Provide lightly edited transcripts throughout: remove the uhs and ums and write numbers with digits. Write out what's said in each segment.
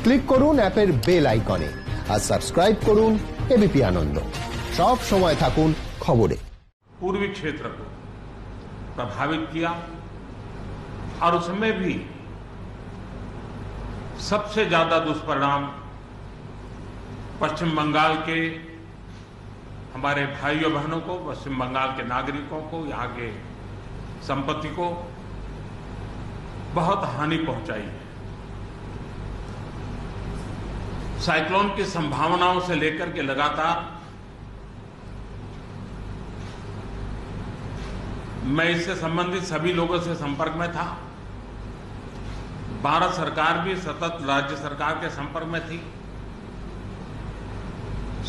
Click করুন অ্যাপের bell আইকনে আর সাবস্ক্রাইব করুন এবিপি আনন্দ। সব সময় থাকুন খবরে। पूर्वी क्षेत्र को प्रभावित किया और उसमें भी सबसे ज्यादा दुष्परिणाम पश्चिम बंगाल के हमारे भाइयों बहनों को, पश्चिम बंगाल के नागरिकों को, यहाँ के संपत्ति को बहुत हानि पहुंचाई है। साइक्लोन की संभावनाओं से लेकर के लगातार मैं इससे संबंधित सभी लोगों से संपर्क में था। भारत सरकार भी सतत राज्य सरकार के संपर्क में थी।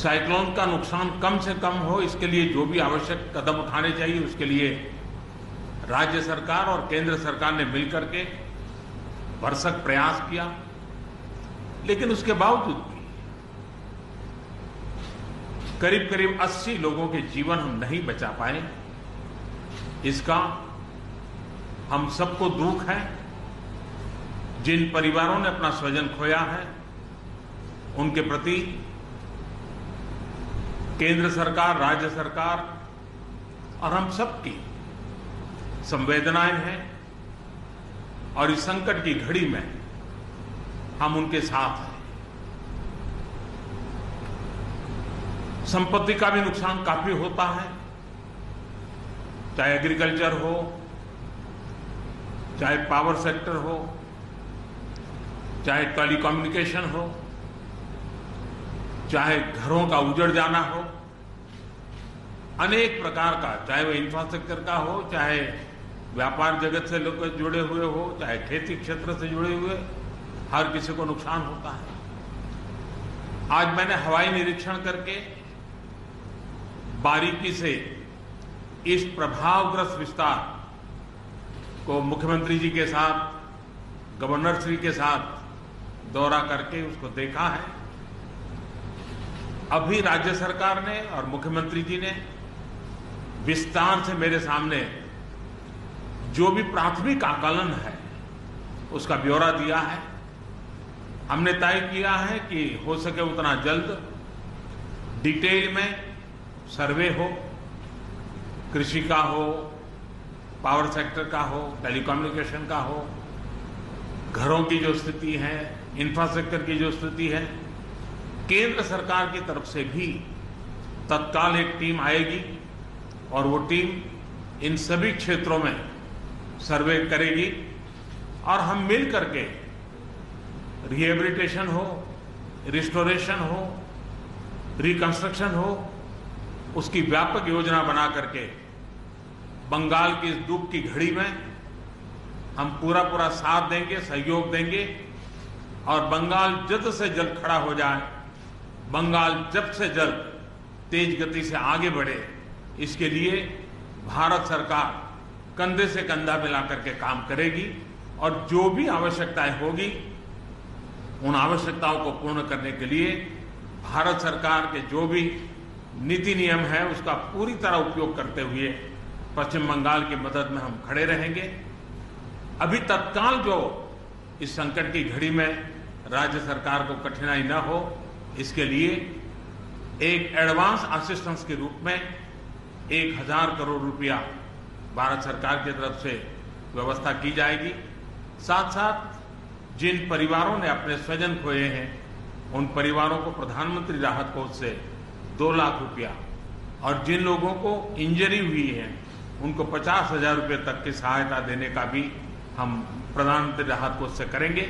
साइक्लोन का नुकसान कम से कम हो, इसके लिए जो भी आवश्यक कदम उठाने चाहिए उसके लिए राज्य सरकार और केंद्र सरकार ने मिलकर के भरसक प्रयास किया। लेकिन उसके बावजूद भी करीब करीब 80 लोगों के जीवन हम नहीं बचा पाए। इसका हम सबको दुख है। जिन परिवारों ने अपना स्वजन खोया है उनके प्रति केंद्र सरकार, राज्य सरकार और हम सबकी संवेदनाएं हैं और इस संकट की घड़ी में हम उनके साथ हैं। संपत्ति का भी नुकसान काफी होता है, चाहे एग्रीकल्चर हो, चाहे पावर सेक्टर हो, चाहे टेलीकम्युनिकेशन हो, चाहे घरों का उजड़ जाना हो, अनेक प्रकार का, चाहे वो इंफ्रास्ट्रक्चर का हो, चाहे व्यापार जगत से लोग जुड़े हुए हो, चाहे खेती क्षेत्र से जुड़े हुए, हर किसी को नुकसान होता है। आज मैंने हवाई निरीक्षण करके बारीकी से इस प्रभावग्रस्त विस्तार को मुख्यमंत्री जी के साथ, गवर्नर श्री के साथ दौरा करके उसको देखा है। अभी राज्य सरकार ने और मुख्यमंत्री जी ने विस्तार से मेरे सामने जो भी प्राथमिक आकलन है उसका ब्यौरा दिया है। हमने तय किया है कि हो सके उतना जल्द डिटेल में सर्वे हो, कृषि का हो, पावर सेक्टर का हो, टेलीकम्युनिकेशन का हो, घरों की जो स्थिति है, इंफ्रास्ट्रक्चर की जो स्थिति है, केंद्र सरकार की तरफ से भी तत्काल एक टीम आएगी और वो टीम इन सभी क्षेत्रों में सर्वे करेगी और हम मिल करके रिहेबिलिटेशन हो, रिस्टोरेशन हो, रिकंस्ट्रक्शन हो, उसकी व्यापक योजना बना करके बंगाल की इस दुख की घड़ी में हम पूरा साथ देंगे, सहयोग देंगे और बंगाल जल्द से जल्द खड़ा हो जाए, बंगाल जल्द से जल्द तेज गति से आगे बढ़े, इसके लिए भारत सरकार कंधे से कंधा मिला करके काम करेगी और जो भी आवश्यकताएं होगी उन आवश्यकताओं को पूर्ण करने के लिए भारत सरकार के जो भी नीति नियम है उसका पूरी तरह उपयोग करते हुए पश्चिम बंगाल की मदद में हम खड़े रहेंगे। अभी तत्काल जो इस संकट की घड़ी में राज्य सरकार को कठिनाई न हो, इसके लिए एक एडवांस असिस्टेंस के रूप में 1000 करोड़ रुपया भारत सरकार की तरफ से व्यवस्था की जाएगी। साथ साथ जिन परिवारों ने अपने स्वजन खोए हैं उन परिवारों को प्रधानमंत्री राहत कोष से 2 लाख रुपया और जिन लोगों को इंजरी हुई है उनको 50,000 रुपये तक की सहायता देने का भी हम प्रधानमंत्री राहत कोष से करेंगे।